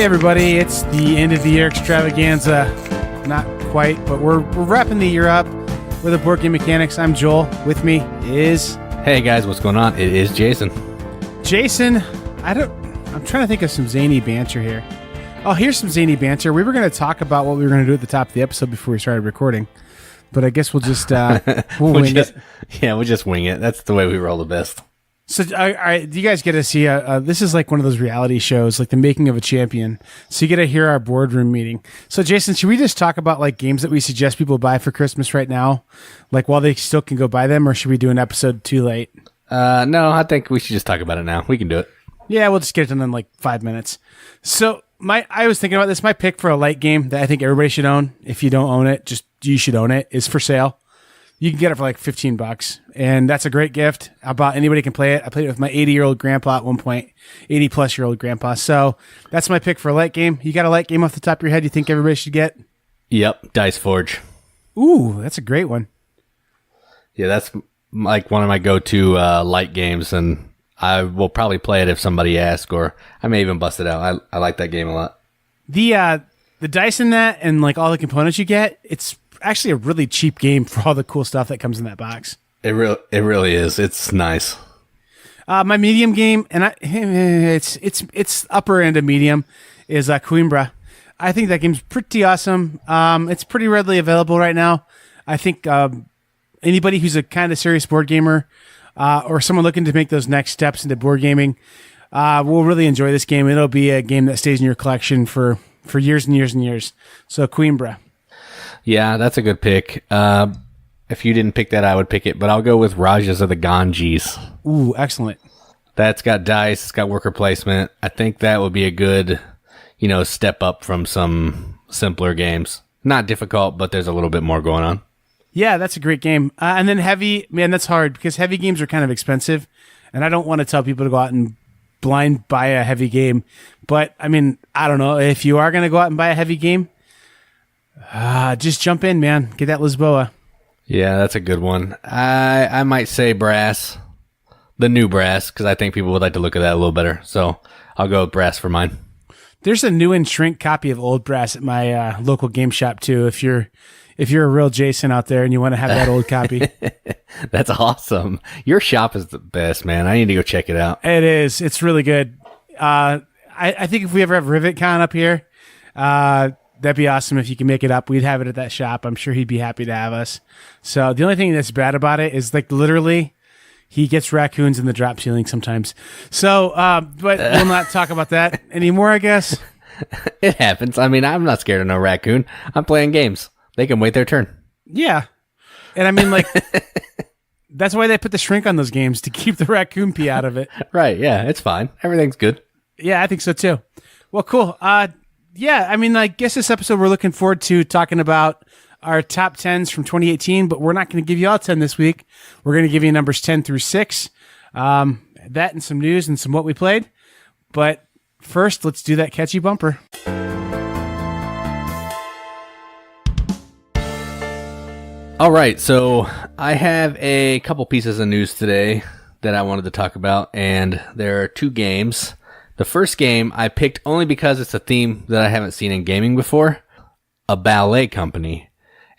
Hey everybody, it's the end of the year extravaganza. Not quite, but we're wrapping the year up with the Board Game Mechanics. I'm Joel. With me is... Hey guys, what's going on? It is Jason. Jason, I'm trying to think of some zany banter here. Oh, here's some zany banter. We were going to talk about what we were going to do at the top of the episode before we started recording, but I guess we'll just we'll wing it. Yeah, we'll just wing it. That's the way we roll the best. So, do you guys get to see, this is like one of those reality shows, like the making of a champion. So you get to hear our boardroom meeting. So Jason, should we just talk about like games that we suggest people buy for Christmas right now? Like while they still can go buy them, or should we do an episode too late? No, I think we should just talk about it now. We can do it. Yeah, we'll just get it done in like 5 minutes. So I was thinking about this. My pick for a light game that I think everybody should own, if you don't own it, you should own it, is For Sale. You can get it for like $15, and that's a great gift. About anybody can play it. I played it with my 80-year-old grandpa at one point, 80-plus-year-old grandpa. So that's my pick for a light game. You got a light game off the top of your head you think everybody should get? Yep, Dice Forge. Ooh, that's a great one. Yeah, that's like one of my go-to light games, and I will probably play it if somebody asks, or I may even bust it out. I like that game a lot. The dice in that and like all the components you get, it's actually a really cheap game for all the cool stuff that comes in that box. It really is. It's nice. My medium game, and it's upper end of medium, is Coimbra. I think that game's pretty awesome. It's pretty readily available right now. I think anybody who's a kind of serious board gamer or someone looking to make those next steps into board gaming will really enjoy this game. It'll be a game that stays in your collection for years and years and years. So Coimbra. Yeah, that's a good pick. If you didn't pick that, I would pick it, but I'll go with Rajas of the Ganges. Ooh, excellent. That's got dice, it's got worker placement. I think that would be a good, step up from some simpler games. Not difficult, but there's a little bit more going on. Yeah, that's a great game. And then heavy, man, that's hard because heavy games are kind of expensive, and I don't want to tell people to go out and blind buy a heavy game. But, I mean, I don't know. If you are going to go out and buy a heavy game, just jump in, man. Get that Lisboa. Yeah, that's a good one. I might say Brass, the new Brass, because I think people would like to look at that a little better. So I'll go with Brass for mine. There's a new and shrink copy of Old Brass at my local game shop too. If you're a real Jason out there and you want to have that old copy. That's awesome. Your shop is the best, man. I need to go check it out. It is. It's really good. I think if we ever have RivetCon up here, that'd be awesome if you can make it up. We'd have it at that shop. I'm sure he'd be happy to have us. So the only thing that's bad about it is like literally he gets raccoons in the drop ceiling sometimes. So, but we'll not talk about that anymore, I guess. It happens. I mean, I'm not scared of no raccoon. I'm playing games. They can wait their turn. Yeah. And I mean, like, that's why they put the shrink on those games, to keep the raccoon pee out of it. Right. Yeah, it's fine. Everything's good. Yeah, I think so too. Well, cool. Yeah, I mean, I guess this episode we're looking forward to talking about our top 10s from 2018, but we're not going to give you all 10 this week. We're going to give you numbers 10 through 6. That and some news and some what we played. But first, let's do that catchy bumper. All right, so I have a couple pieces of news today that I wanted to talk about, and there are 2 games. The first game I picked only because it's a theme that I haven't seen in gaming before, a ballet company.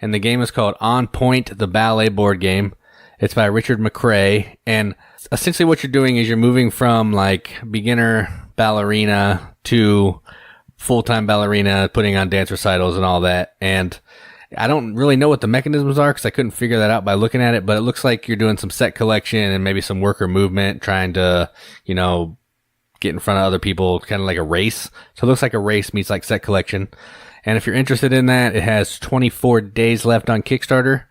And the game is called On Pointe, the Ballet Board Game. It's by Richard MacRae. And essentially what you're doing is you're moving from like beginner ballerina to full-time ballerina, putting on dance recitals and all that. And I don't really know what the mechanisms are because I couldn't figure that out by looking at it, but it looks like you're doing some set collection and maybe some worker movement, trying to, get in front of other people, kind of like a race. So it looks like a race meets like set collection. And if you're interested in that, it has 24 days left on Kickstarter.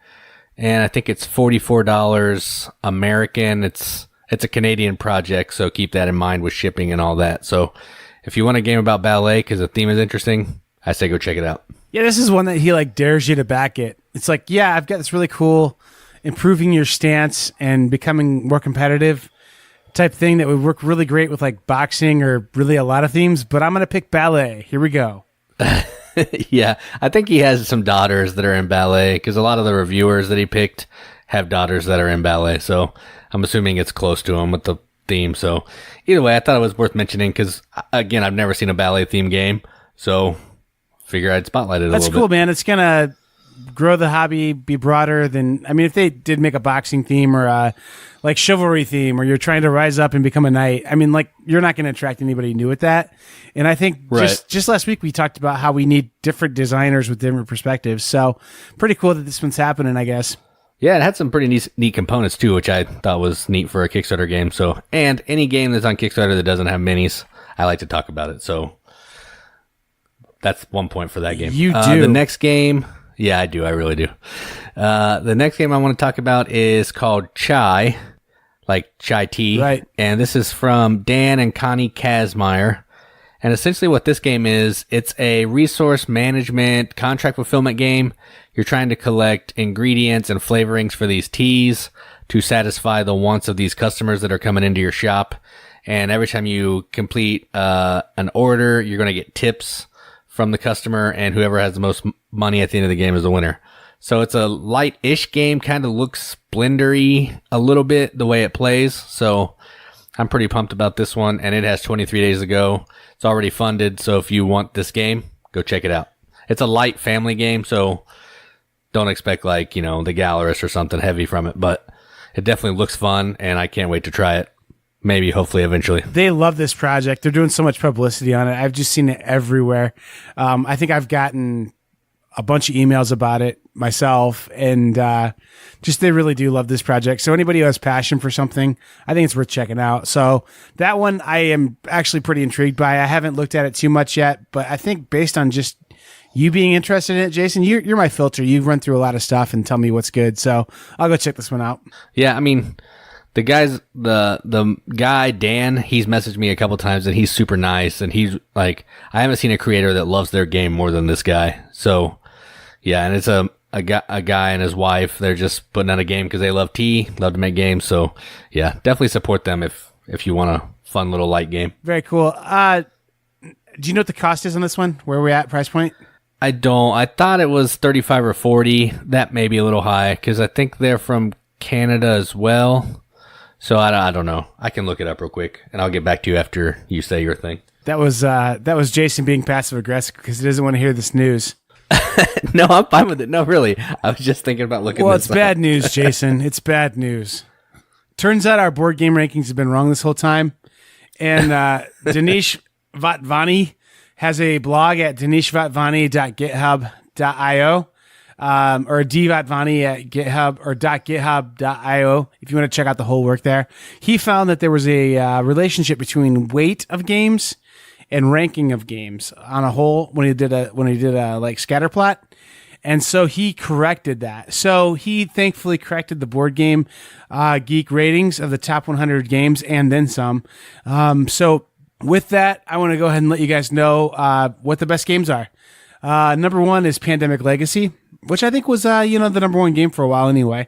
And I think it's $44 American. It's a Canadian project, so keep that in mind with shipping and all that. So if you want a game about ballet because the theme is interesting, I say go check it out. Yeah, this is one that he like dares you to back it. It's like, yeah, I've got this really cool improving your stance and becoming more competitive type thing that would work really great with like boxing or really a lot of themes, but I'm going to pick ballet. Here we go. Yeah, I think he has some daughters that are in ballet because a lot of the reviewers that he picked have daughters that are in ballet. So I'm assuming it's close to him with the theme. So either way, I thought it was worth mentioning because, again, I've never seen a ballet theme game. So figure I'd spotlight it a little bit. That's cool, man. It's going to grow the hobby, be broader than, I mean, if they did make a boxing theme or a like chivalry theme, or you're trying to rise up and become a knight, I mean, like, you're not going to attract anybody new with that. And I think just last week we talked about how we need different designers with different perspectives. So pretty cool that this one's happening, I guess. Yeah, it had some pretty neat components too, which I thought was neat for a Kickstarter game. So, and any game that's on Kickstarter that doesn't have minis, I like to talk about it. So that's 1 point for that game. You do. The next game, yeah, I do. I really do. The next game I want to talk about is called Chai, like chai tea. Right. And this is from Dan and Connie Kazmaier. And essentially what this game is, it's a resource management contract fulfillment game. You're trying to collect ingredients and flavorings for these teas to satisfy the wants of these customers that are coming into your shop. And every time you complete an order, you're going to get tips from the customer, and whoever has the most money at the end of the game is the winner. So it's a light-ish game, kind of looks Splendery a little bit the way it plays. So I'm pretty pumped about this one, and it has 23 days to go. It's already funded, so if you want this game, go check it out. It's a light family game, so don't expect like, the Gallerist or something heavy from it, but it definitely looks fun, and I can't wait to try it. Maybe, hopefully, eventually. They love this project. They're doing so much publicity on it. I've just seen it everywhere. I think I've gotten a bunch of emails about it myself, and just they really do love this project. So anybody who has passion for something, I think it's worth checking out. So that one I am actually pretty intrigued by. I haven't looked at it too much yet, but I think based on just you being interested in it, Jason, you're my filter. You run through a lot of stuff and tell me what's good. So I'll go check this one out. Yeah, I mean, the guy, Dan, he's messaged me a couple times, and he's super nice, and he's like, I haven't seen a creator that loves their game more than this guy. So yeah, and it's a guy and his wife. They're just putting out a game because they love tea, love to make games. So yeah, definitely support them if you want a fun little light game. Very cool. Do you know what the cost is on this one? Where are we at price point? I don't. I thought it was 35 or 40. That may be a little high because I think they're from Canada as well. So I don't know. I can look it up real quick, and I'll get back to you after you say your thing. That was Jason being passive aggressive because he doesn't want to hear this news. No, I'm fine with it. No, really. I was just thinking about looking Well, this it's up. bad news, Jason. It's bad news. Turns out our board game rankings have been wrong this whole time. And Dinesh Vatvani has a blog at dineshvatvani.github.io. Or dvatvani at github or .github.io if you want to check out the whole work there. He found that there was a relationship between weight of games and ranking of games on a whole when he did a like scatter plot. And so he corrected that. So he thankfully corrected the board game geek ratings of the top 100 games and then some. So with that, I want to go ahead and let you guys know what the best games are. Number one is Pandemic Legacy, which I think was, the number one game for a while anyway.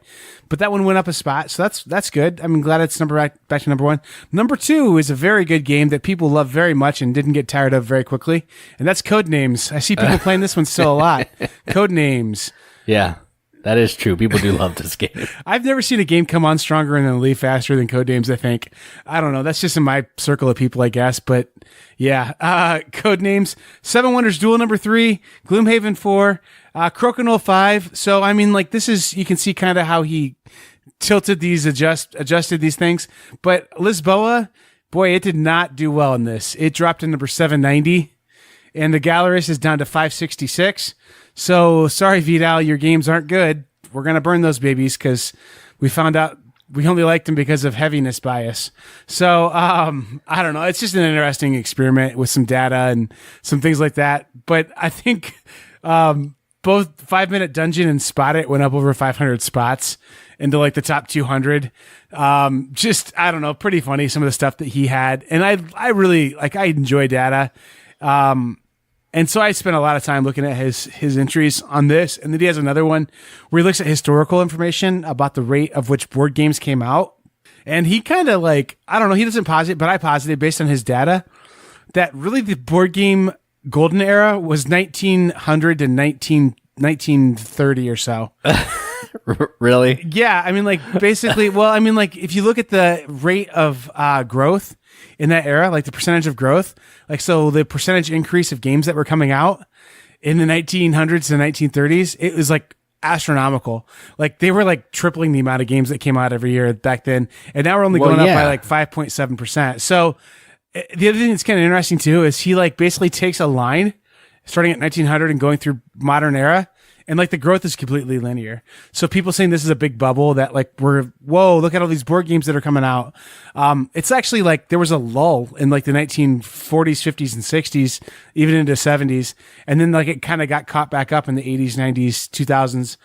But that one went up a spot, so that's good. I'm glad it's back to number one. Number two is a very good game that people love very much and didn't get tired of very quickly, and that's Codenames. I see people playing this one still a lot. Codenames. Yeah, that is true. People do love this game. I've never seen a game come on stronger and then leave faster than Codenames, I think. I don't know. That's just in my circle of people, I guess. But yeah, Codenames. 7 Wonders Duel number 3, Gloomhaven 4, Crokinole 5. So, I mean, like, this is, you can see kind of how he tilted these, adjusted these things. But Lisboa, boy, it did not do well in this. It dropped to number 790, and the Gallerist is down to 566. So, sorry, Vidal, your games aren't good. We're going to burn those babies because we found out we only liked them because of heaviness bias. So, I don't know. It's just an interesting experiment with some data and some things like that. But I think both 5 Minute Dungeon and Spot It went up over 500 spots into like the top 200. Just, I don't know, pretty funny, some of the stuff that he had. And I really, like, I enjoy data. And so I spent a lot of time looking at his entries on this. And then he has another one where he looks at historical information about the rate of which board games came out. And he kind of like, I don't know, he doesn't posit, but I posited based on his data that really the board game golden era was 1900 to 1930 or so. Really? Yeah, I mean, like, basically, well, I mean, like, if you look at the rate of growth in that era, like the percentage of growth, like, so the percentage increase of games that were coming out in the 1900s to 1930s, it was like astronomical. Like, they were like tripling the amount of games that came out every year back then, and now we're only going up by like 5.7%. So the other thing that's kind of interesting too is he like basically takes a line starting at 1900 and going through modern era. And like the growth is completely linear. So people saying this is a big bubble that like whoa, look at all these board games that are coming out. It's actually like there was a lull in like the 1940s, 50s, and 60s, even into 70s. And then like it kind of got caught back up in the 80s, 90s, 2000s.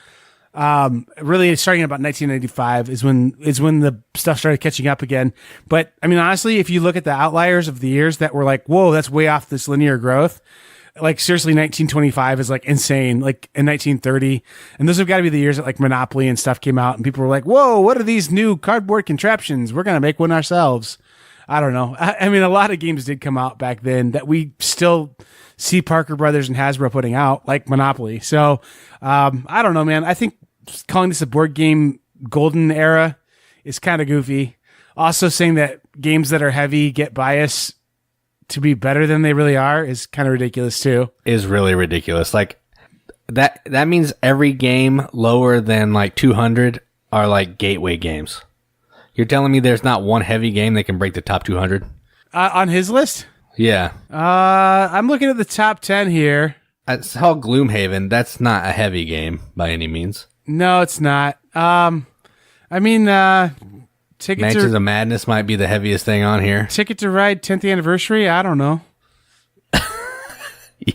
Really starting about 1995 is when the stuff started catching up again. But I mean, honestly, if you look at the outliers of the years that were like, whoa, that's way off this linear growth. Like seriously, 1925 is like insane. Like in 1930, and those have got to be the years that like Monopoly and stuff came out, and people were like, "Whoa, what are these new cardboard contraptions? We're gonna make one ourselves." I don't know. I mean, a lot of games did come out back then that we still see Parker Brothers and Hasbro putting out, like Monopoly. So I don't know, man. I think calling this a board game golden era is kind of goofy. Also, saying that games that are heavy get bias to be better than they really are is kind of ridiculous too. Is really ridiculous. Like that means every game lower than like 200 are like gateway games. You're telling me there's not one heavy game that can break the top 200? On his list? Yeah. I'm looking at the top 10 here. I saw Gloomhaven. That's not a heavy game by any means. No, it's not. I mean, Mansions of Madness might be the heaviest thing on here. Ticket to Ride 10th anniversary? I don't know.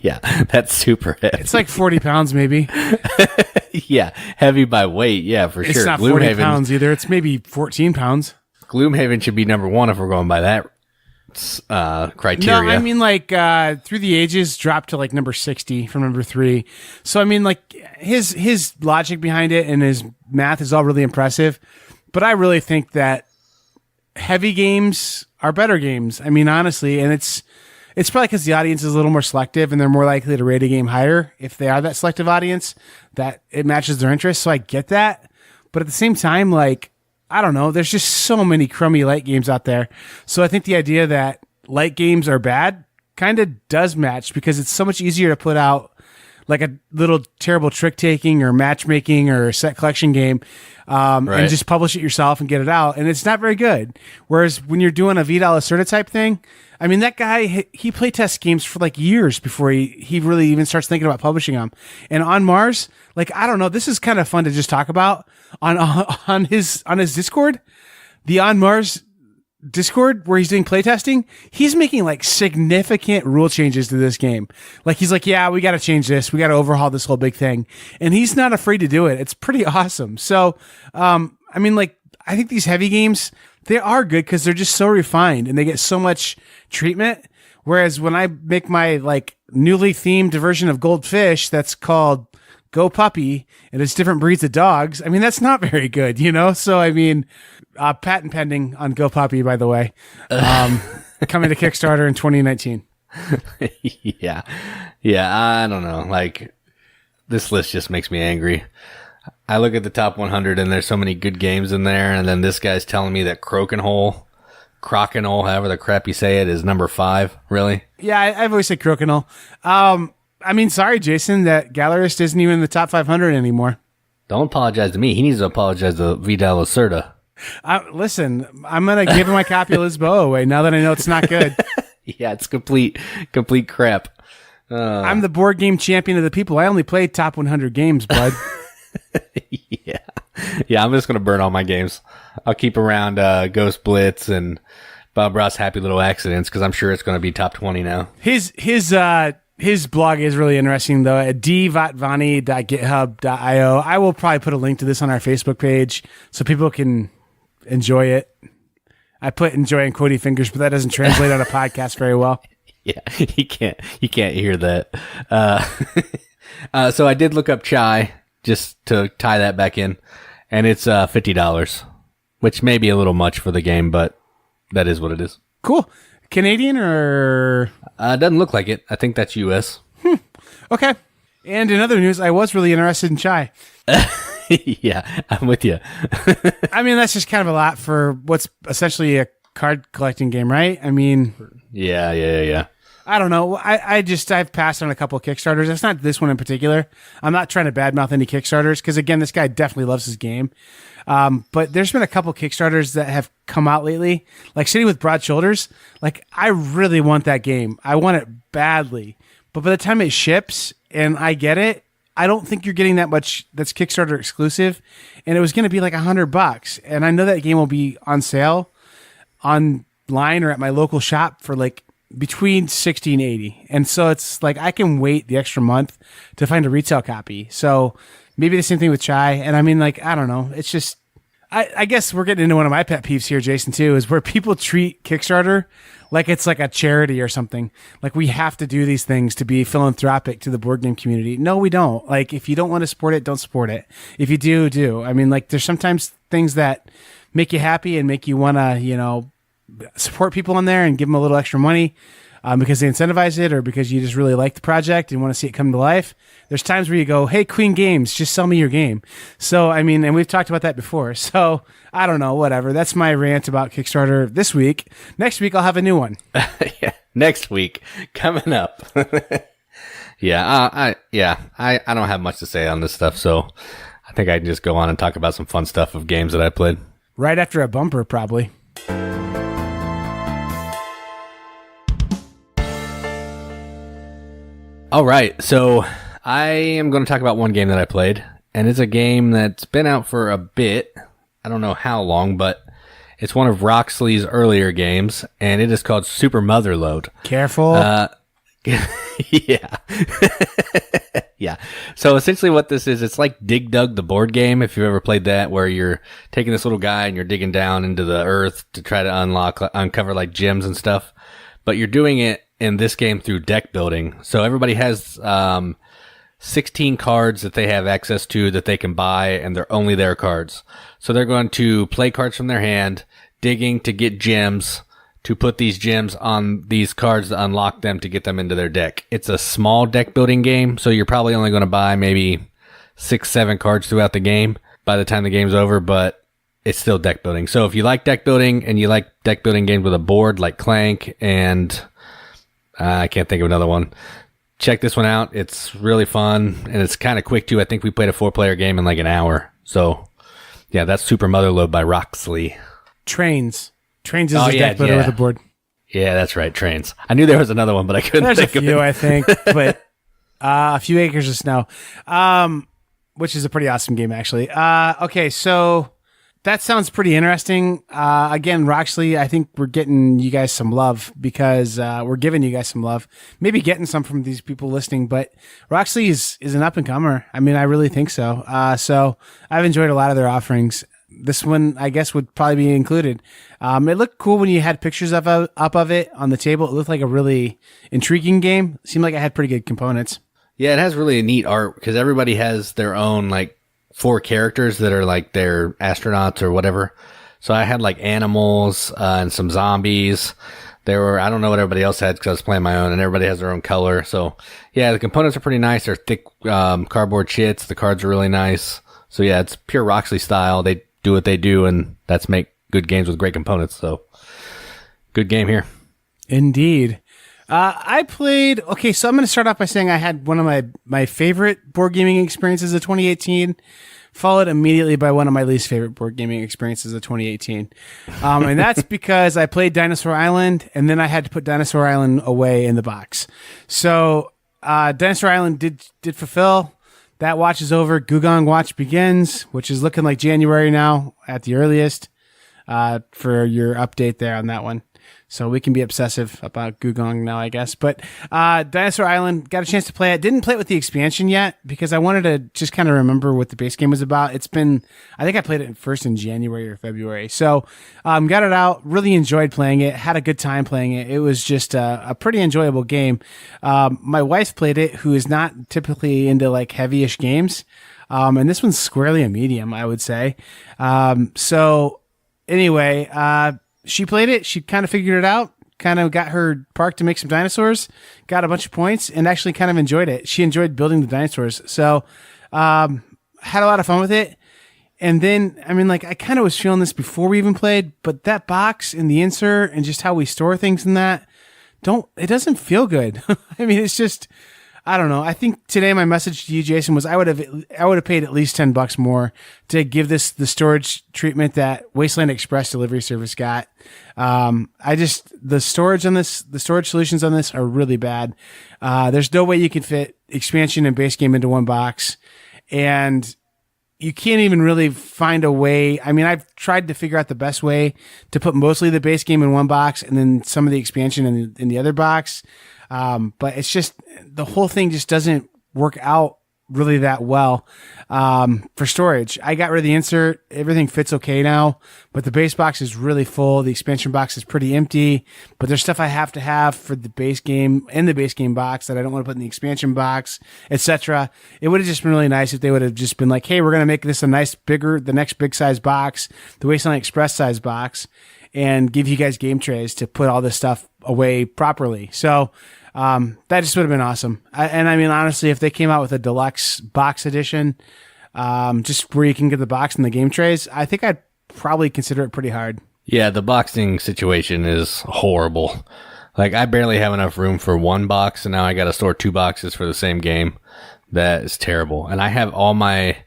Yeah, that's super heavy. It's like 40 pounds maybe. Yeah, heavy by weight. Yeah, for sure. It's not 40 pounds either. It's maybe 14 pounds. Gloomhaven should be number one if we're going by that criteria. No, I mean like Through the Ages dropped to like number 60 from number 3. So I mean like his logic behind it and his math is all really impressive. But I really think that heavy games are better games. I mean, honestly, and it's probably because the audience is a little more selective and they're more likely to rate a game higher if they are that selective audience, that it matches their interests. So I get that. But at the same time, like, I don't know, there's just so many crummy light games out there. So I think the idea that light games are bad kind of does match because it's so much easier to put out like a little terrible trick taking or matchmaking or set collection game, and just publish it yourself and get it out. And it's not very good. Whereas when you're doing a Vidal Lacerda type thing, I mean, that guy, he playtests games for like years before he really even starts thinking about publishing them. And on Mars, like, I don't know, this is kind of fun to just talk about on his Discord. The On Mars Discord where he's doing playtesting, he's making like significant rule changes to this game. Like he's like, yeah, we got to change this. We got to overhaul this whole big thing. And he's not afraid to do it. It's pretty awesome. So, I mean, like, I think these heavy games, they are good because they're just so refined and they get so much treatment. Whereas when I make my like newly themed version of Goldfish, that's called Go Puppy, and it's different breeds of dogs. I mean, that's not very good, you know? So, I mean, patent pending on Go Puppy, by the way, coming to Kickstarter in 2019. Yeah. I don't know. Like, this list just makes me angry. I look at the top 100 and there's so many good games in there. And then this guy's telling me that Crokinole, however the crap you say it, is number 5. Really? Yeah, I've always said Crokinole. I mean, sorry, Jason, that Gallerist isn't even in the top 500 anymore. Don't apologize to me. He needs to apologize to Vidal Lacerda. Listen, I'm going to give him my copy of Lisboa away now that I know it's not good. Yeah, it's complete crap. I'm the board game champion of the people. I only play top 100 games, bud. Yeah, I'm just going to burn all my games. I'll keep around Ghost Blitz and Bob Ross' Happy Little Accidents because I'm sure it's going to be top 20 now. His blog is really interesting, though, at dvatvani.github.io. I will probably put a link to this on our Facebook page so people can enjoy it. I put enjoy in quotey fingers, but that doesn't translate on a podcast very well. Yeah, you can't hear that. So I did look up Chai just to tie that back in, and it's $50, which may be a little much for the game, but that is what it is. Cool. Canadian or? Doesn't look like it. I think that's U.S. Okay. And in other news, I was really interested in Chai. Yeah, I'm with you. I mean, that's just kind of a lot for what's essentially a card collecting game, right? I mean, yeah. I don't know. I've passed on a couple of Kickstarters. It's not this one in particular. I'm not trying to badmouth any Kickstarters because, again, this guy definitely loves his game. But there's been a couple Kickstarters that have come out lately, like City with Broad Shoulders. Like, I really want that game. I want it badly. But by the time it ships and I get it, I don't think you're getting that much that's Kickstarter exclusive. And it was going to be like $100. And I know that game will be on sale online or at my local shop for like between 60 and 80. And so it's like I can wait the extra month to find a retail copy. So maybe the same thing with Chai. And I mean, like, I don't know. It's just, I guess we're getting into one of my pet peeves here, Jason, too, is where people treat Kickstarter like it's like a charity or something. Like we have to do these things to be philanthropic to the board game community. No, we don't. Like if you don't want to support it, don't support it. If you do, do. I mean, like there's sometimes things that make you happy and make you want to, support people on there and give them a little extra money because they incentivize it or because you just really like the project and want to see it come to life. There's times where you go, hey, Queen Games, just sell me your game. So, I mean, and we've talked about that before. So, I don't know, whatever. That's my rant about Kickstarter this week. Next week, I'll have a new one. Yeah, next week, coming up. I don't have much to say on this stuff, so I think I can just go on and talk about some fun stuff of games that I played. Right after a bumper, probably. All right, so I am going to talk about one game that I played, and it's a game that's been out for a bit. I don't know how long, but it's one of Roxley's earlier games, and it is called Super Motherload. Careful. Yeah. Yeah. So essentially what this is, it's like Dig Dug the board game, if you've ever played that, where you're taking this little guy and you're digging down into the earth to try to uncover like gems and stuff. But you're doing it in this game through deck building. So everybody has 16 cards that they have access to that they can buy, and they're only their cards. So they're going to play cards from their hand, digging to get gems, to put these gems on these cards to unlock them to get them into their deck. It's a small deck building game, so you're probably only going to buy maybe 6-7 cards throughout the game by the time the game's over, but it's still deck building. So if you like deck building and you like deck building games with a board like Clank and I can't think of another one, check this one out. It's really fun and it's kind of quick too. I think we played a 4-player game in like an hour. So yeah, that's Super Motherload by Roxley. Trains is a deck builder with a board. Yeah, that's right. Trains. I knew there was another one, but I couldn't think of it. There's a few, I think, but a few acres of snow, which is a pretty awesome game, actually. Okay, so that sounds pretty interesting. Again, Roxley, I think we're getting you guys some love because we're giving you guys some love. Maybe getting some from these people listening, but Roxley is an up-and-comer. I mean, I really think so. So I've enjoyed a lot of their offerings. This one, I guess, would probably be included. It looked cool when you had pictures up of it on the table. It looked like a really intriguing game. It seemed like it had pretty good components. Yeah, it has really neat art because everybody has their own, like, 4 characters that are, like, their astronauts or whatever. So I had, like, animals and some zombies. There were, I don't know what everybody else had because I was playing my own, and everybody has their own color. So, yeah, the components are pretty nice. They're thick cardboard chits. The cards are really nice. So, yeah, it's pure Roxley style. They do what they do, and that's make good games with great components. So, good game here. Indeed. I played, okay, so I'm going to start off by saying I had one of my favorite board gaming experiences of 2018, followed immediately by one of my least favorite board gaming experiences of 2018. And that's because I played Dinosaur Island, and then I had to put Dinosaur Island away in the box. So, Dinosaur Island did fulfill. That watch is over. Gugong watch begins, which is looking like January now at the earliest for your update there on that one. So we can be obsessive about Gugong now, I guess. But Dinosaur Island, got a chance to play it. Didn't play it with the expansion yet because I wanted to just kind of remember what the base game was about. It's been, I think I played it first in January or February. So got it out, really enjoyed playing it, had a good time playing it. It was just a pretty enjoyable game. My wife played it, who is not typically into like heavy-ish games. And this one's squarely a medium, I would say. So anyway, she played it. She kind of figured it out, kind of got her park to make some dinosaurs, got a bunch of points, and actually kind of enjoyed it. She enjoyed building the dinosaurs. So I had a lot of fun with it. And then, I mean, like, I kind of was feeling this before we even played, but that box and the insert and just how we store things in that, it doesn't feel good. I mean, it's just, I don't know. I think today my message to you, Jason, was I would have paid at least $10 more to give this the storage treatment that Wasteland Express delivery service got. The storage on this, the storage solutions on this are really bad. There's no way you can fit expansion and base game into one box, and you can't even really find a way. I mean, I've tried to figure out the best way to put mostly the base game in one box and then some of the expansion in the other box. But it's just, the whole thing just doesn't work out really that well for storage. I got rid of the insert. Everything fits okay now, but the base box is really full. The expansion box is pretty empty, but there's stuff I have to have for the base game in the base game box that I don't want to put in the expansion box, etc. It would have just been really nice if they would have just been like, hey, we're going to make this a nice the next big size box, the Wasteland Express size box, and give you guys game trays to put all this stuff away properly. So, that just would have been awesome. And I mean, honestly, if they came out with a deluxe box edition, just where you can get the box and the game trays, I think I'd probably consider it pretty hard. Yeah, the boxing situation is horrible. Like, I barely have enough room for one box, and now I got to store 2 boxes for the same game. That is terrible. And I have all my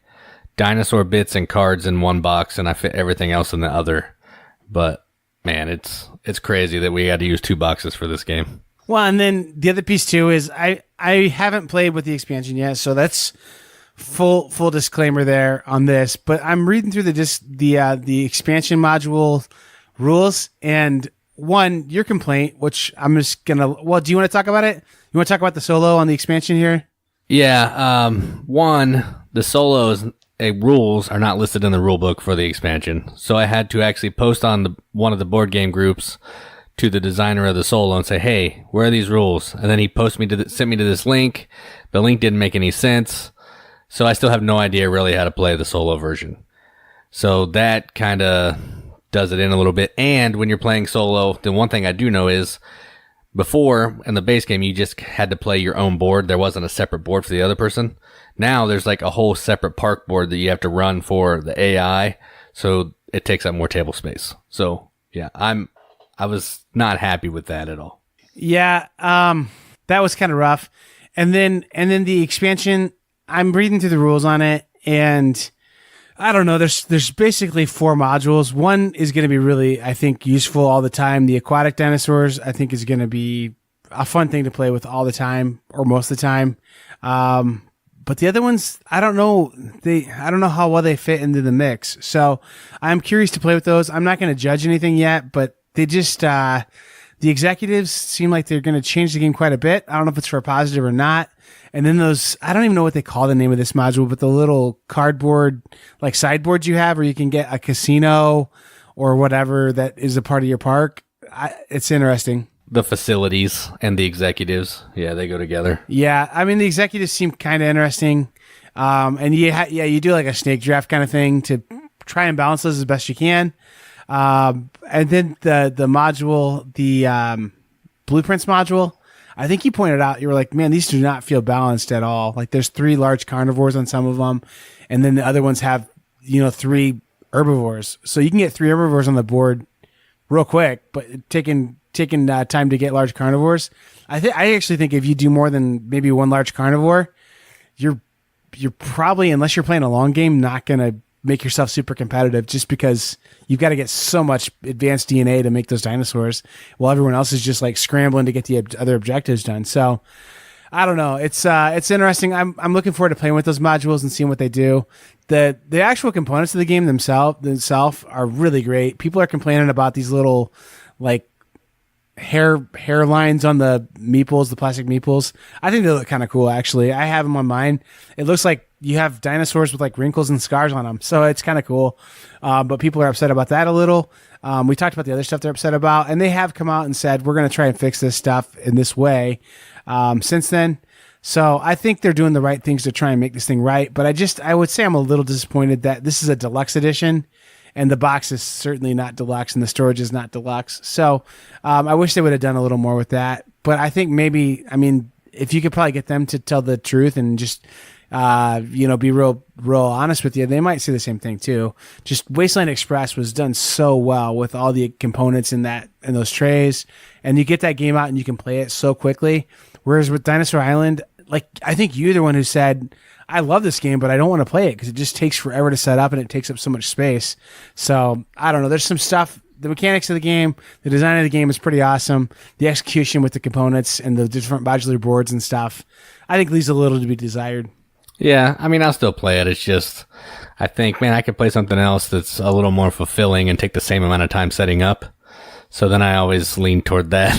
dinosaur bits and cards in one box, and I fit everything else in the other. But man, it's crazy that we had to use 2 boxes for this game. Well, and then the other piece too is I haven't played with the expansion yet, so that's full disclaimer there on this. But I'm reading through the expansion module rules, and one, your complaint, which I'm just gonna. Well, do you want to talk about it? You want to talk about the solo on the expansion here? Yeah. One, the solos rules are not listed in the rule book for the expansion, so I had to actually post on one of the board game groups to the designer of the solo and say, hey, where are these rules? And then he sent me to this link. The link didn't make any sense. So I still have no idea really how to play the solo version. So that kind of does it in a little bit. And when you're playing solo, the one thing I do know is before in the base game, you just had to play your own board. There wasn't a separate board for the other person. Now there's like a whole separate park board that you have to run for the AI. So it takes up more table space. So yeah, I was not happy with that at all. Yeah, that was kind of rough. And then the expansion, I'm reading through the rules on it, and I don't know, there's basically 4 modules. One is going to be really, I think, useful all the time. The aquatic dinosaurs, I think, is going to be a fun thing to play with all the time, or most of the time. But the other ones, I don't know how well they fit into the mix. So I'm curious to play with those. I'm not going to judge anything yet, but they just, the executives seem like they're going to change the game quite a bit. I don't know if it's for a positive or not. And then those, I don't even know what they call the name of this module, but the little cardboard, like sideboards you have where you can get a casino or whatever that is a part of your park. It's interesting. The facilities and the executives. Yeah, they go together. Yeah. I mean, the executives seem kind of interesting. And you do like a snake draft kind of thing to try and balance those as best you can. And then the module, the blueprints module, I think you pointed out, you were like, man, these do not feel balanced at all. Like there's 3 large carnivores on some of them, and then the other ones have, 3 herbivores. So you can get 3 herbivores on the board real quick, but taking time to get large carnivores. I actually think if you do more than maybe 1 large carnivore, you're probably, unless you're playing a long game, not going to make yourself super competitive, just because you've got to get so much advanced DNA to make those dinosaurs while everyone else is just like scrambling to get the other objectives done. So I don't know. It's interesting. I'm looking forward to playing with those modules and seeing what they do. The actual components of the game themselves are really great. People are complaining about these little like hair lines on the meeples, the plastic meeples. I think they look kind of cool, actually. I have them on mine. It looks like you have dinosaurs with like wrinkles and scars on them, so it's kind of cool. But people are upset about that a little. We talked about the other stuff they're upset about, and they have come out and said, we're going to try and fix this stuff in this way since then. So I think they're doing the right things to try and make this thing right. But I would say I'm a little disappointed that this is a deluxe edition, and the box is certainly not deluxe, and the storage is not deluxe. So I wish they would have done a little more with that. But I think maybe, if you could probably get them to tell the truth and just be real honest with you, they might say the same thing too. Just Wasteland Express was done so well with all the components in those trays, and you get that game out and you can play it so quickly. Whereas with Dinosaur Island, like I think you're the one who said, I love this game, but I don't want to play it because it just takes forever to set up and it takes up so much space. So I don't know. There's some stuff. The mechanics of the game, the design of the game is pretty awesome. The execution with the components and the different modular boards and stuff, I think leaves a little to be desired. Yeah, I mean, I'll still play it. It's just, I think, man, I could play something else that's a little more fulfilling and take the same amount of time setting up. So then I always lean toward that.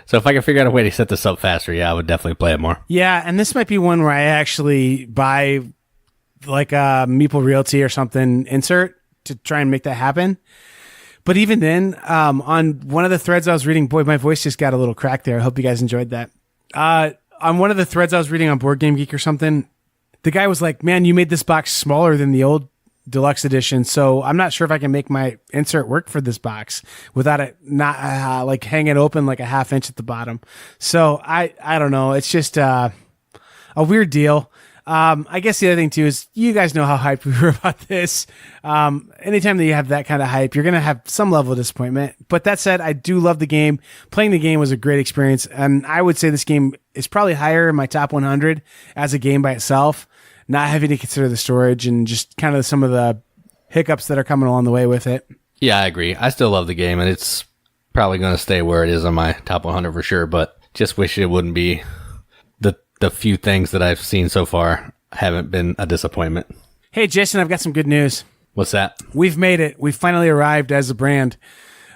So if I can figure out a way to set this up faster, yeah, I would definitely play it more. Yeah, and this might be one where I actually buy like a Meeple Realty or something insert to try and make that happen. But even then, on one of the threads I was reading, boy, my voice just got a little cracked there. I hope you guys enjoyed that. On one of the threads I was reading on Board Game Geek or something, the guy was like, man, you made this box smaller than the old deluxe edition, so I'm not sure if I can make my insert work for this box without it not like hang it open like a half inch at the bottom. So I don't know. It's just a weird deal. I guess the other thing too is you guys know how hyped we were about this. Anytime that you have that kind of hype, you're going to have some level of disappointment. But that said, I do love the game. Playing the game was a great experience. And I would say this game is probably higher in my top 100 as a game by itself, not having to consider the storage and just kind of some of the hiccups that are coming along the way with it. Yeah, I agree. I still love the game, and it's probably going to stay where it is on my top 100 for sure, but just wish it wouldn't be the few things that I've seen so far haven't been a disappointment. Hey, Jason, I've got some good news. What's that? We've made it. We've finally arrived as a brand.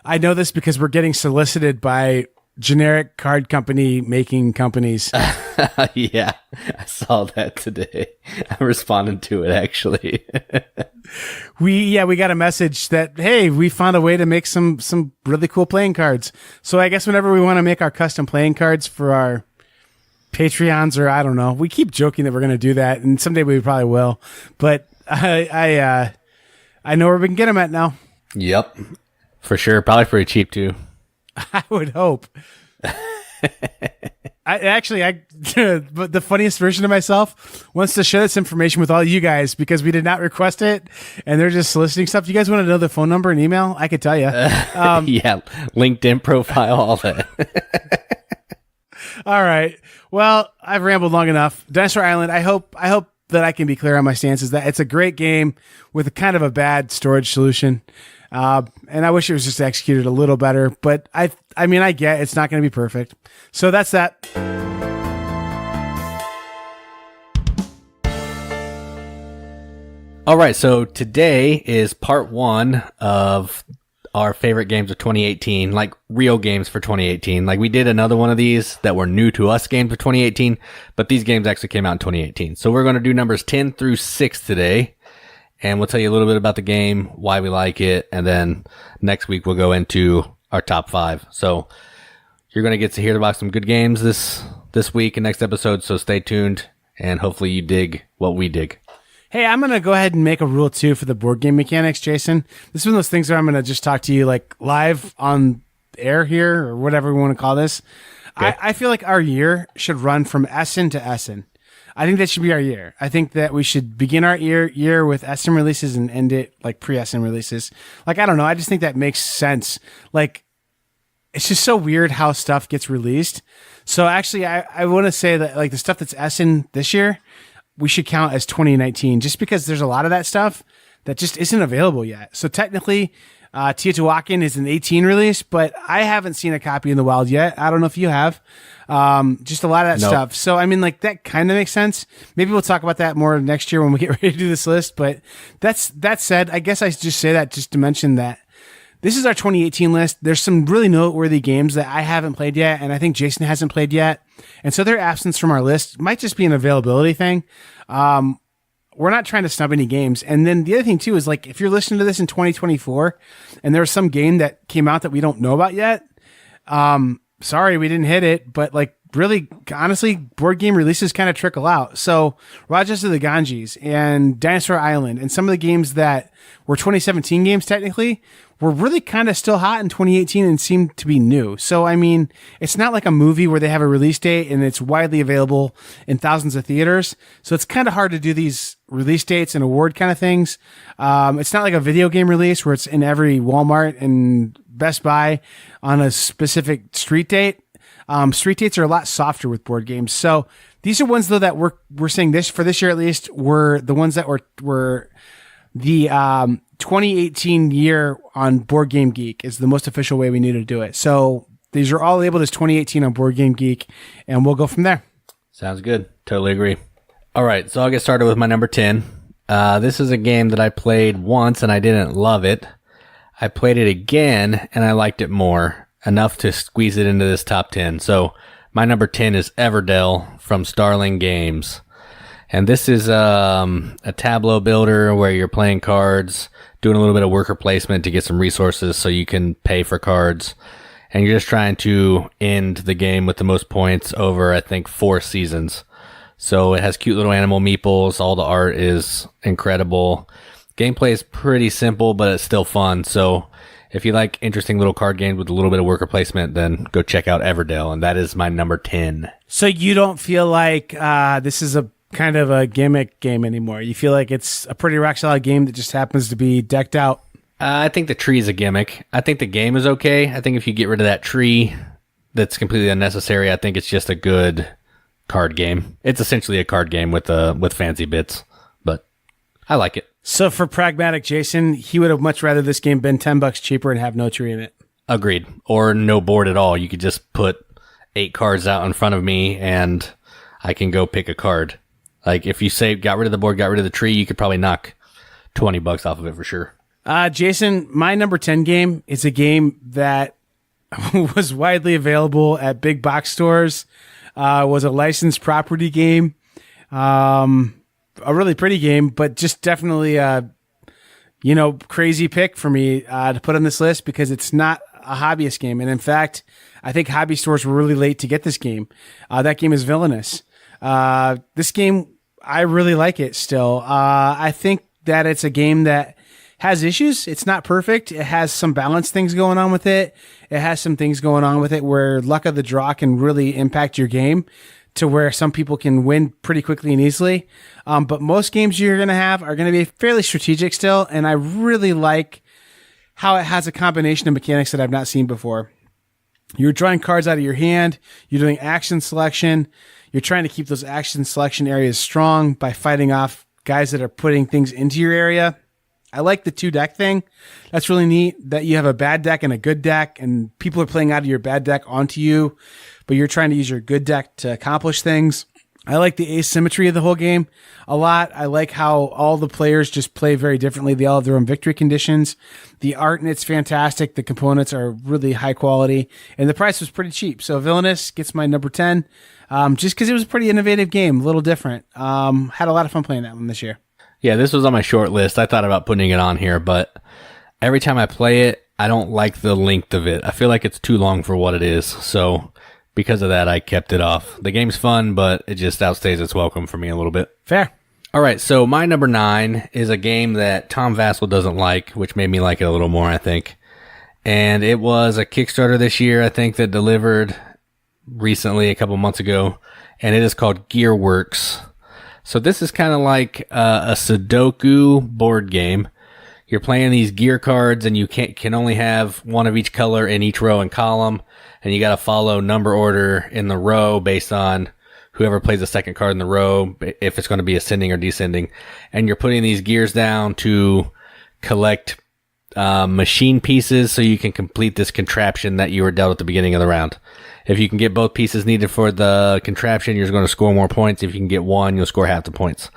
I know this because we're getting solicited by generic card company making companies. Yeah, I saw that today. I responded to it, actually. We got a message that, hey, we found a way to make some really cool playing cards. So I guess whenever we want to make our custom playing cards for our Patreons, or I don't know, we keep joking that we're going to do that, and someday we probably will. But I know where we can get them at now. Yep, for sure. Probably pretty cheap too. I would hope. But the funniest version of myself wants to share this information with all you guys because we did not request it, and they're just soliciting stuff. You guys want to know the phone number and email? I could tell you. Yeah, LinkedIn profile, all that. All right. Well, I've rambled long enough. Dinosaur Island. I hope that I can be clear on my stance. Is that it's a great game with a kind of a bad storage solution. And I wish it was just executed a little better, but I mean, I get it's not going to be perfect. So that's that. All right. So today is part one of our favorite games of 2018, like real games for 2018. Like we did another one of these that were new to us games for 2018, but these games actually came out in 2018. So we're going to do numbers 10 through 6 today. And we'll tell you a little bit about the game, why we like it, and then next week we'll go into our top 5. So you're going to get to hear about some good games this week and next episode, so stay tuned, and hopefully you dig what we dig. Hey, I'm going to go ahead and make a rule, too, for the board game mechanics, Jason. This is one of those things where I'm going to just talk to you like live on air here, or whatever we want to call this. Okay. I feel like our year should run from Essen to Essen. I think that should be our year. I think that we should begin our year with Essen releases and end it like pre-Essen releases. Like, I don't know. I just think that makes sense. Like, it's just so weird how stuff gets released. So actually, I want to say that like the stuff that's Essen this year, we should count as 2019 just because there's a lot of that stuff that just isn't available yet. So technically, Teotihuacan is an 18 release, but I haven't seen a copy in the wild yet. I don't know if you have. Just a lot of that stuff. So, I mean, like that kind of makes sense. Maybe we'll talk about that more next year when we get ready to do this list. But that said, I guess I just say that just to mention that this is our 2018 list. There's some really noteworthy games that I haven't played yet, and I think Jason hasn't played yet. And so their absence from our list might just be an availability thing. We're not trying to snub any games. And then the other thing too is like, if you're listening to this in 2024 and there's some game that came out that we don't know about yet, sorry, we didn't hit it, but like really, honestly, board game releases kind of trickle out. So Rajas of the Ganges and Dinosaur Island and some of the games that were 2017 games technically were really kind of still hot in 2018 and seemed to be new. So, I mean, it's not like a movie where they have a release date and it's widely available in thousands of theaters. So it's kind of hard to do these release dates and award kind of things. It's not like a video game release where it's in every Walmart and Best Buy on a specific street date. Street dates are a lot softer with board games. So these are ones though that we're saying this for this year at least were the ones that were the 2018 year on Board Game Geek is the most official way we need to do it. So these are all labeled as 2018 on Board Game Geek, and we'll go from there. Sounds good. Totally agree. All right, so I'll get started with my number 10. This is a game that I played once and I didn't love it. I played it again and I liked it more, enough to squeeze it into this top 10. So my number 10 is Everdell from Starling Games. And this is a tableau builder where you're playing cards, doing a little bit of worker placement to get some resources so you can pay for cards. And you're just trying to end the game with the most points over, I think, 4 seasons. So it has cute little animal meeples. All the art is incredible. Gameplay is pretty simple, but it's still fun. So if you like interesting little card games with a little bit of worker placement, then go check out Everdell. And that is my number 10. So you don't feel like this is a kind of a gimmick game anymore? You feel like it's a pretty rock solid game that just happens to be decked out? I think the tree is a gimmick. I think the game is okay. I think if you get rid of that tree, that's completely unnecessary. I think it's just a good card game. It's essentially a card game with fancy bits, but I like it. So for pragmatic Jason, he would have much rather this game been $10 cheaper and have no tree in it. Agreed. Or no board at all. You could just put 8 cards out in front of me and I can go pick a card. Like, if you say got rid of the board, got rid of the tree, you could probably knock $20 off of it for sure. Jason, my number 10 game is a game that was widely available at big box stores. Was a licensed property game. A really pretty game, but just definitely a, crazy pick for me to put on this list because it's not a hobbyist game. And in fact, I think hobby stores were really late to get this game. That game is Villainous. This game, I really like it still. I think that it's a game that has issues. It's not perfect. It has some balance things going on with it. It has some things going on with it where luck of the draw can really impact your game to where some people can win pretty quickly and easily. But most games you're going to have are going to be fairly strategic still. And I really like how it has a combination of mechanics that I've not seen before. You're drawing cards out of your hand. You're doing action selection. You're trying to keep those action selection areas strong by fighting off guys that are putting things into your area. I like the 2-deck thing. That's really neat that you have a bad deck and a good deck and people are playing out of your bad deck onto you, but you're trying to use your good deck to accomplish things. I like the asymmetry of the whole game a lot. I like how all the players just play very differently. They all have their own victory conditions. The art in it's fantastic. The components are really high quality and the price was pretty cheap. So Villainous gets my number 10. Just because it was a pretty innovative game, a little different. Had a lot of fun playing that one this year. Yeah, this was on my short list. I thought about putting it on here, but every time I play it, I don't like the length of it. I feel like it's too long for what it is. So because of that, I kept it off. The game's fun, but it just outstays its welcome for me a little bit. Fair. All right, so my number 9 is a game that Tom Vassell doesn't like, which made me like it a little more, I think. And it was a Kickstarter this year, I think, that delivered recently, a couple months ago, and it is called Gearworks. So this is kind of like a Sudoku board game. You're playing these gear cards, and you can only have one of each color in each row and column, and you got to follow number order in the row based on whoever plays the second card in the row, if it's going to be ascending or descending. And you're putting these gears down to collect machine pieces so you can complete this contraption that you were dealt at the beginning of the round. If you can get both pieces needed for the contraption, you're going to score more points. If you can get one, you'll score half the points.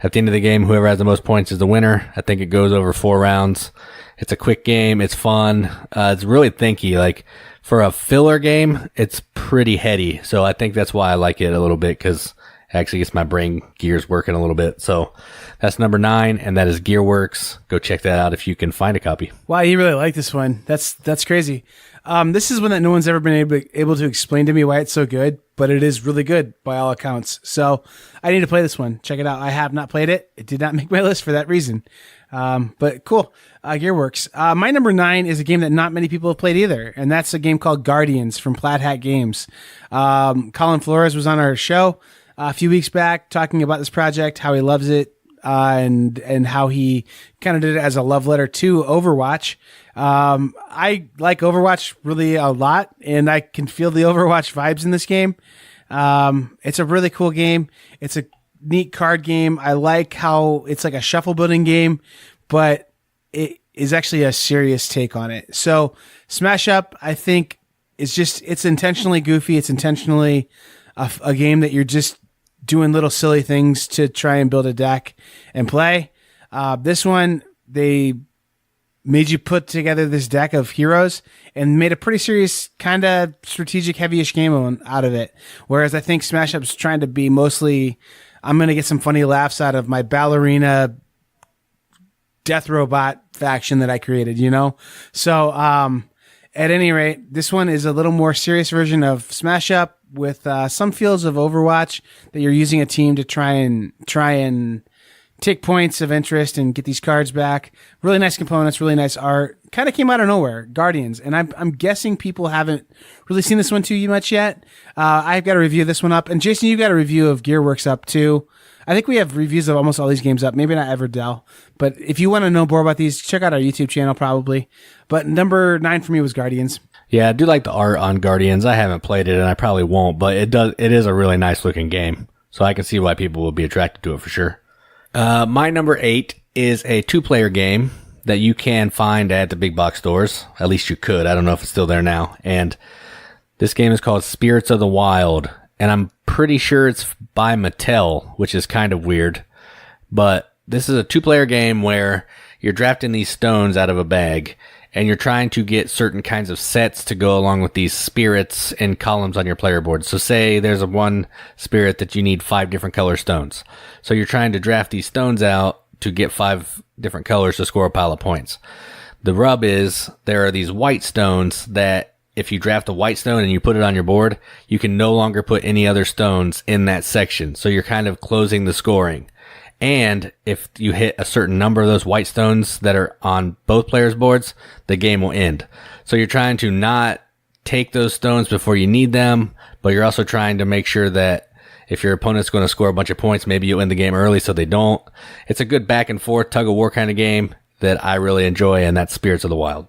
At the end of the game, whoever has the most points is the winner. I think it goes over 4 rounds. It's a quick game. It's fun. It's really thinky. Like, for a filler game, it's pretty heady. So I think that's why I like it a little bit, because it actually gets my brain gears working a little bit. So that's number 9, and that is Gearworks. Go check that out if you can find a copy. Wow, you really like this one. That's crazy. This is one that no one's ever been able to explain to me why it's so good, but it is really good by all accounts. So I need to play this one. Check it out. I have not played it. It did not make my list for that reason. But cool. Gearworks. My number 9 is a game that not many people have played either, and that's a game called Guardians from Plaid Hat Games. Colin Flores was on our show a few weeks back talking about this project, how he loves it, and how he kind of did it as a love letter to Overwatch. I like Overwatch really a lot, and I can feel the Overwatch vibes in this game. It's a really cool game. It's a neat card game. I like how it's like a shuffle building game, but it is actually a serious take on it. So Smash Up, I think, it's intentionally goofy. It's intentionally a game that you're just doing little silly things to try and build a deck and play. This one, they made you put together this deck of heroes and made a pretty serious kind of strategic heavyish game out of it. Whereas I think Smash Up's trying to be mostly, I'm going to get some funny laughs out of my ballerina death robot faction that I created, you know? So, at any rate, this one is a little more serious version of Smash Up with some feels of Overwatch that you're using a team to try and take points of interest and get these cards back. Really nice components, really nice art. Kind of came out of nowhere, Guardians. And I'm guessing people haven't really seen this one too much yet. I've got to review this one up. And Jason, you've got a review of Gearworks up too. I think we have reviews of almost all these games up. Maybe not EverdellJoel. But if you want to know more about these, check out our YouTube channel probably. But number 9 for me was Guardians. Yeah, I do like the art on Guardians. I haven't played it and I probably won't, but it is a really nice looking game. So I can see why people will be attracted to it for sure. My number 8 is a 2-player game that you can find at the big box stores. At least you could. I don't know if it's still there now. And this game is called Spirits of the Wild. And I'm pretty sure it's by Mattel, which is kind of weird. But this is a 2-player game where you're drafting these stones out of a bag. And you're trying to get certain kinds of sets to go along with these spirits and columns on your player board. So say there's a one spirit that you need 5 different color stones. So you're trying to draft these stones out to get 5 different colors to score a pile of points. The rub is there are these white stones that if you draft a white stone and you put it on your board, you can no longer put any other stones in that section. So you're kind of closing the scoring. And if you hit a certain number of those white stones that are on both players' boards, the game will end. So you're trying to not take those stones before you need them, but you're also trying to make sure that if your opponent's going to score a bunch of points, maybe you win the game early so they don't. It's a good back and forth tug of war kind of game that I really enjoy, and that's Spirits of the Wild.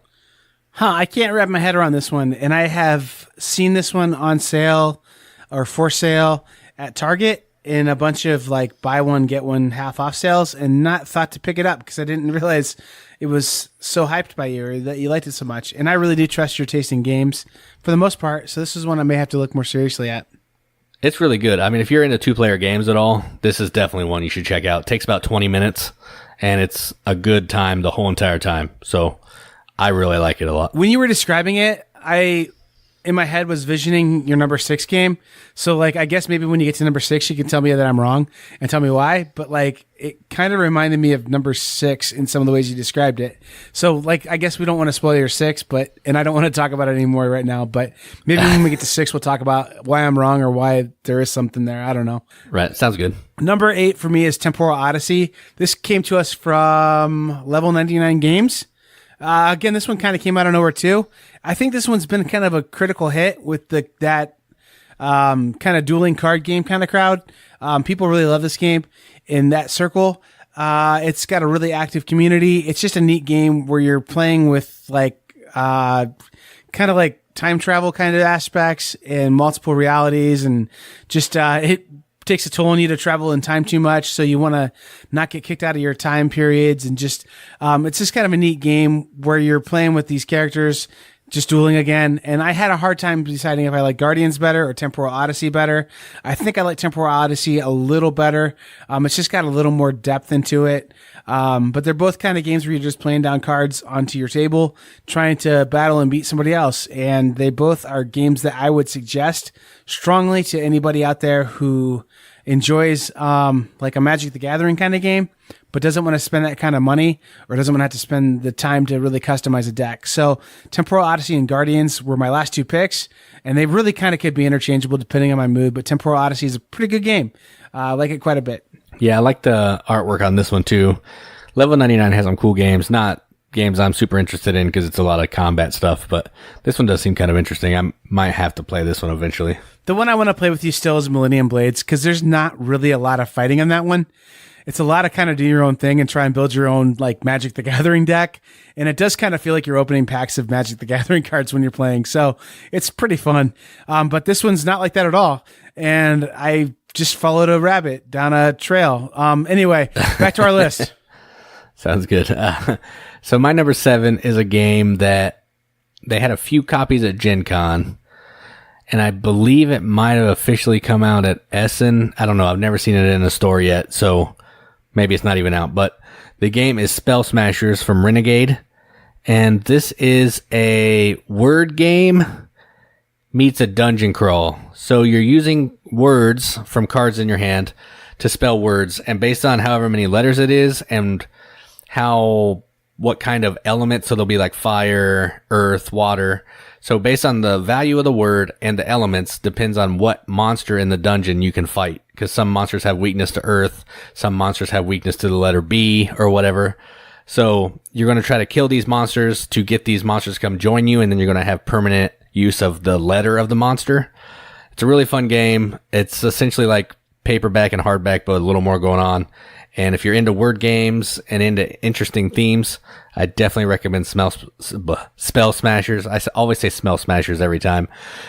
I can't wrap my head around this one, and I have seen this one on sale or for sale at Target in a bunch of like buy one, get one half off sales and not thought to pick it up because I didn't realize it was so hyped by you or that you liked it so much. And I really do trust your taste in games for the most part. So this is one I may have to look more seriously at. It's really good. I mean, if you're into 2-player games at all, this is definitely one you should check out. It takes about 20 minutes and it's a good time the whole entire time. So I really like it a lot. When you were describing it, in my head was visioning your number 6 game. So like, I guess maybe when you get to number 6, you can tell me that I'm wrong and tell me why. But like, it kind of reminded me of number 6 in some of the ways you described it. So like, I guess we don't want to spoil your 6, and I don't want to talk about it anymore right now, but maybe when we get to 6, we'll talk about why I'm wrong or why there is something there. I don't know. Right. Sounds good. Number 8 for me is Temporal Odyssey. This came to us from Level 99 Games. Again, this one kind of came out of nowhere too. I think this one's been kind of a critical hit with that kind of dueling card game kind of crowd. People really love this game in that circle. It's got a really active community. It's just a neat game where you're playing with like kind of like time travel kind of aspects and multiple realities, and just it takes a toll on you to travel in time too much, so you want to not get kicked out of your time periods, and just it's just kind of a neat game where you're playing with these characters just dueling again. And I had a hard time deciding if I like Guardians better or Temporal Odyssey better. I think I like Temporal Odyssey a little better. It's just got a little more depth into it. But they're both kind of games where you're just playing down cards onto your table, trying to battle and beat somebody else. And they both are games that I would suggest strongly to anybody out there who enjoys like a Magic the Gathering kind of game, but doesn't want to spend that kind of money or doesn't want to have to spend the time to really customize a deck. So Temporal Odyssey and Guardians were my last 2 picks, and they really kind of could be interchangeable depending on my mood, but Temporal Odyssey is a pretty good game. I like it quite a bit. Yeah, I like the artwork on this one too. Level 99 has some cool games, not games I'm super interested in because it's a lot of combat stuff, but this one does seem kind of interesting. I might have to play this one eventually. The one I want to play with you still is Millennium Blades, because there's not really a lot of fighting on that one. It's a lot of kind of do your own thing and try and build your own like Magic the Gathering deck. And it does kind of feel like you're opening packs of Magic the Gathering cards when you're playing. So it's pretty fun. But this one's not like that at all. And I just followed a rabbit down a trail. Anyway, back to our list. Sounds good. So my number 7 is a game that they had a few copies at Gen Con. And I believe it might have officially come out at Essen. I don't know. I've never seen it in a store yet, so maybe it's not even out. But the game is Spell Smashers from Renegade. And this is a word game meets a dungeon crawl. So you're using words from cards in your hand to spell words. And based on however many letters it is and what kind of element, so there'll be like fire, earth, water. So based on the value of the word and the elements depends on what monster in the dungeon you can fight. Because some monsters have weakness to earth, some monsters have weakness to the letter B or whatever. So you're going to try to kill these monsters to get these monsters to come join you, and then you're going to have permanent use of the letter of the monster. It's a really fun game. It's essentially like paperback and hardback, but a little more going on. And if you're into word games and into interesting themes, I definitely recommend Spell Smashers. I always say Smell Smashers every time.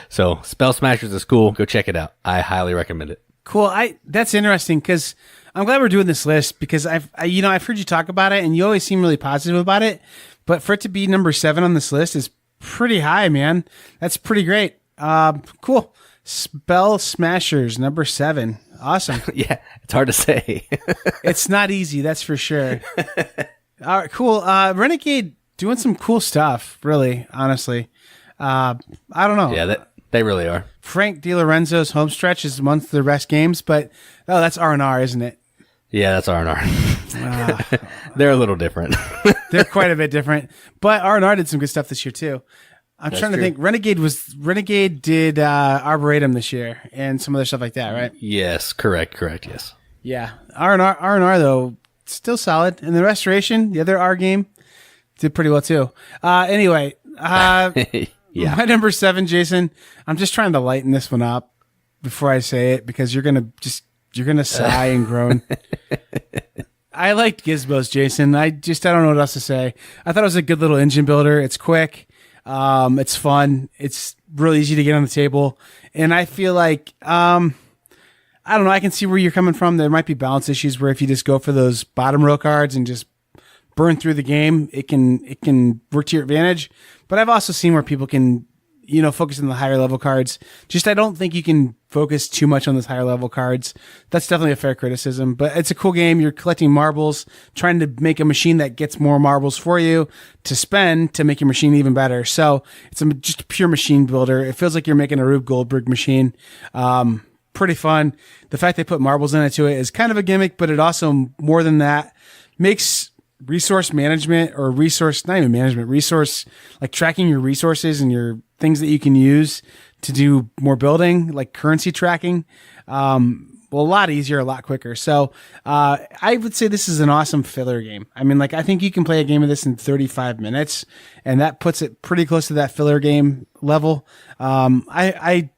So Spell Smashers is cool. Go check it out. I highly recommend it. Cool. That's interesting because I'm glad we're doing this list because I've heard you talk about it and you always seem really positive about it. But for it to be number 7 on this list is pretty high, man. That's pretty great. Cool. Spell Smashers, number 7. Awesome. Yeah, it's hard to say. It's not easy, that's for sure. All right, cool. Renegade doing some cool stuff, really, honestly. I don't know. Yeah, they really are. Frank DiLorenzo's Homestretch is amongst the best games, but that's R&R, isn't it? Yeah, that's R&R. They're a little different. They're quite a bit different, but R&R did some good stuff this year too. That's trying to think. Renegade did Arboretum this year and some other stuff like that, right? Yes, correct. Yes. Yeah, R&R though still solid, and the Restoration, the other R game, did pretty well too. Anyway, yeah. My number 7, Jason. I'm just trying to lighten this one up before I say it because you're gonna sigh and groan. I liked GizmosJason. I don't know what else to say. I thought it was a good little engine builder. It's quick. It's fun. It's really easy to get on the table. And I feel like, I don't know, I can see where you're coming from. There might be balance issues where if you just go for those bottom row cards and just burn through the game, it can work to your advantage. But I've also seen where people can, focus on the higher level cards. Just, I don't think you can focus too much on those higher level cards. That's definitely a fair criticism, but it's a cool game. You're collecting marbles, trying to make a machine that gets more marbles for you to spend to make your machine even better. So it's just a pure machine builder. It feels like you're making a Rube Goldberg machine. Pretty fun. The fact they put marbles into it is kind of a gimmick, but it also, more than that, makes resource management or not even management, resource, like tracking your resources and your things that you can use to do more building, like currency tracking, a lot easier, a lot quicker. So I would say this is an awesome filler game. I mean, I think you can play a game of this in 35 minutes, and that puts it pretty close to that filler game level. I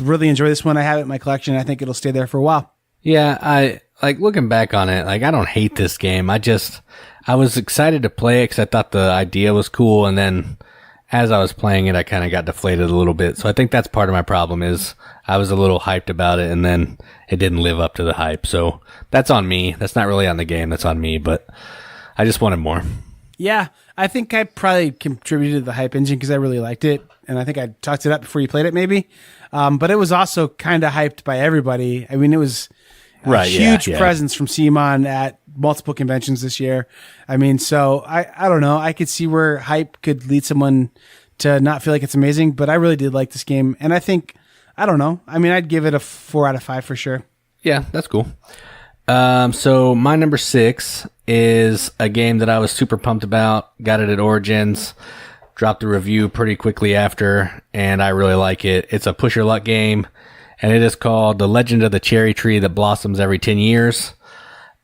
really enjoy this one. I have it in my collection. I think it'll stay there for a while. Yeah, I looking back on it, I don't hate this game. I was excited to play it because I thought the idea was cool, and then as I was playing it, I kind of got deflated a little bit. So I think that's part of my problem is I was a little hyped about it, and then it didn't live up to the hype. So that's on me. That's not really on the game. That's on me, but I just wanted more. Yeah, I think I probably contributed to the hype engine because I really liked it, and I think I talked it up before you played it maybe. But it was also kind of hyped by everybody. I mean, it was a huge presence from CMON at multiple conventions this year. I mean, so I don't know. I could see where hype could lead someone to not feel like it's amazing, but I really did like this game. And I think, I don't know. I mean, I'd give it a 4 out of 5 for sure. Yeah, that's cool. So my number 6 is a game that I was super pumped about. Got it at Origins. Dropped a review pretty quickly after, and I really like it. It's a push your luck game, and it is called The Legend of the Cherry Tree That Blossoms Every 10 Years.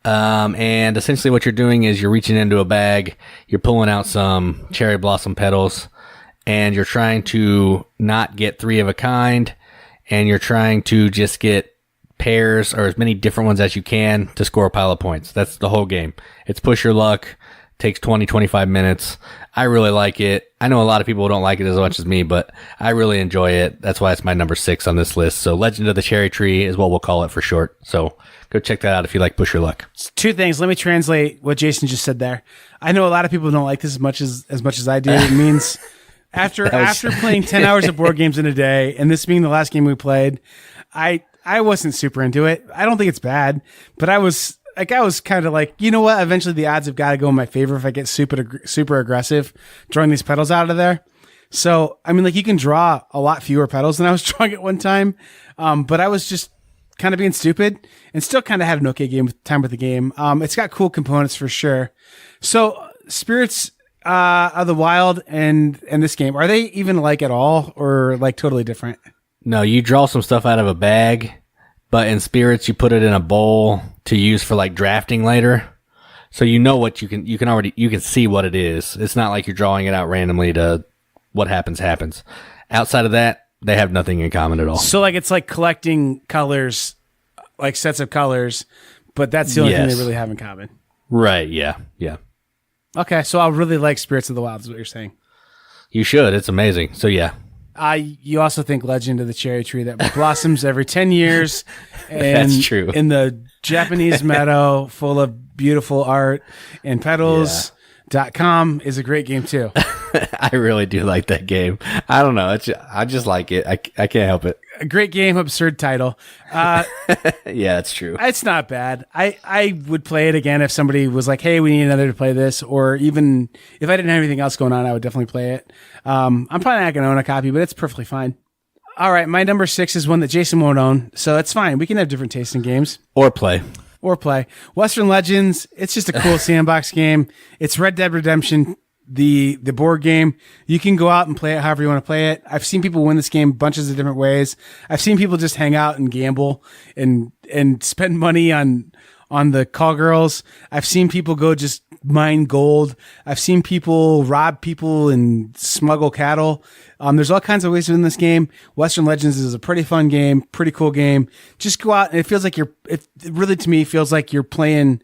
And essentially what you're doing is you're reaching into a bag, you're pulling out some cherry blossom petals, and you're trying to not get 3 of a kind, and you're trying to just get pairs or as many different ones as you can to score a pile of points. That's the whole game. It's push your luck. Takes 20, 25 minutes. I really like it. I know a lot of people don't like it as much as me, but I really enjoy it. That's why it's my number 6 on this list. So Legend of the Cherry Tree is what we'll call it for short. So go check that out if you like push your luck. 2 things. Let me translate what Jason just said there. I know a lot of people don't like this as much as I do. It means after playing 10 hours of board games in a day, and this being the last game we played, I wasn't super into it. I don't think it's bad, but I was kind of like, you know what? Eventually the odds have got to go in my favor if I get super aggressive drawing these petals out of there. So, I mean, like, you can draw a lot fewer petals than I was drawing at one time. But I was just kind of being stupid and still kind of had an okay time with the game. It's got cool components for sure. So Spirits of the Wild and this game, are they even like at all or like totally different? No, you draw some stuff out of a bag, but in Spirits you put it in a bowl to use for like drafting later. So you know what you can see what it is. It's not like you're drawing it out randomly to what happens. Outside of that, they have nothing in common at all. So like it's like collecting colors, like sets of colors, but that's the only thing they really have in common. Right, yeah. Okay, so I'll really like Spirits of the Wild is what you're saying. You should. It's amazing. So yeah. You also think Legend of the Cherry Tree that blossoms every 10 years. And that's true. In the Japanese meadow full of beautiful art and petals.com is a great game too. I really do like that game. I don't know. I just like it. I can't help it. A great game, absurd title. Yeah, that's true. It's not bad. I would play it again if somebody was like, hey, we need another to play this. Or even if I didn't have anything else going on, I would definitely play it. I'm probably not going to own a copy, but it's perfectly fine. All right, my number 6 is one that Jason won't own, so it's fine. We can have different tastes in games. Or play. Western Legends, it's just a cool sandbox game. It's Red Dead Redemption, the board game. You can go out and play it however you want to play it. I've seen people win this game bunches of different ways. I've seen people just hang out and gamble and spend money on the call girls. I've seen people go just mine gold. I've seen people rob people and smuggle cattle. There's all kinds of ways to win this game. Western Legends is a pretty fun game, pretty cool game. Just go out and it feels like it really to me feels like you're playing,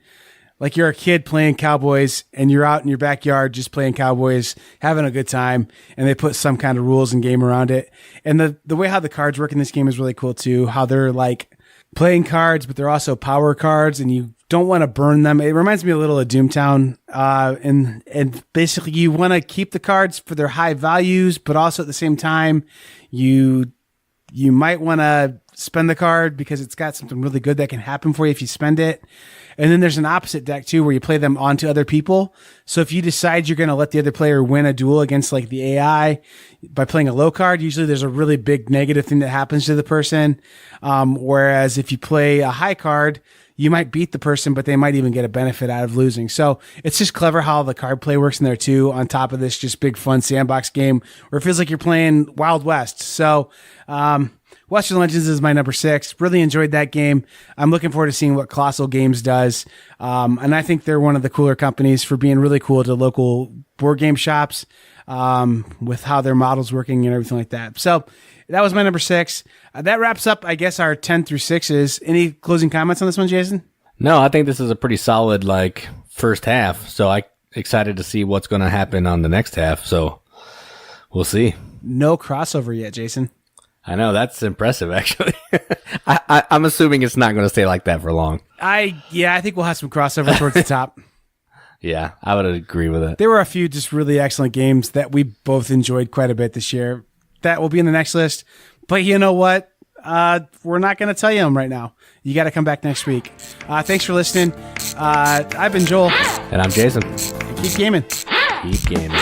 like you're a kid playing cowboys and you're out in your backyard just playing cowboys, having a good time, and they put some kind of rules and game around it. And the way how the cards work in this game is really cool too, how they're like playing cards, but they're also power cards and you don't want to burn them. It reminds me a little of Doomtown. And basically you want to keep the cards for their high values, but also at the same time, you might want to spend the card because it's got something really good that can happen for you if you spend it. And then there's an opposite deck too, where you play them onto other people. So if you decide you're going to let the other player win a duel against like the AI by playing a low card, usually there's a really big negative thing that happens to the person. Whereas if you play a high card, you might beat the person, but they might even get a benefit out of losing. So it's just clever how the card play works in there too. On top of this, just big fun sandbox game where it feels like you're playing Wild West. So, Western Legends is my number 6. Really enjoyed that game. I'm looking forward to seeing what Colossal Games does. And I think they're one of the cooler companies for being really cool to local board game shops, with how their model's working and everything like that. So that was my number 6. That wraps up, I guess, our 10 through 6s. Any closing comments on this one, Jason? No, I think this is a pretty solid, first half. So I'm excited to see what's going to happen on the next half. So we'll see. No crossover yet, Jason. I know, that's impressive, actually. I'm assuming it's not going to stay like that for long. I think we'll have some crossover towards the top. Yeah, I would agree with it. There were a few just really excellent games that we both enjoyed quite a bit this year. That will be in the next list. But you know what? We're not going to tell you them right now. You got to come back next week. Thanks for listening. I've been Joel. And I'm Jason. Keep gaming. Keep gaming.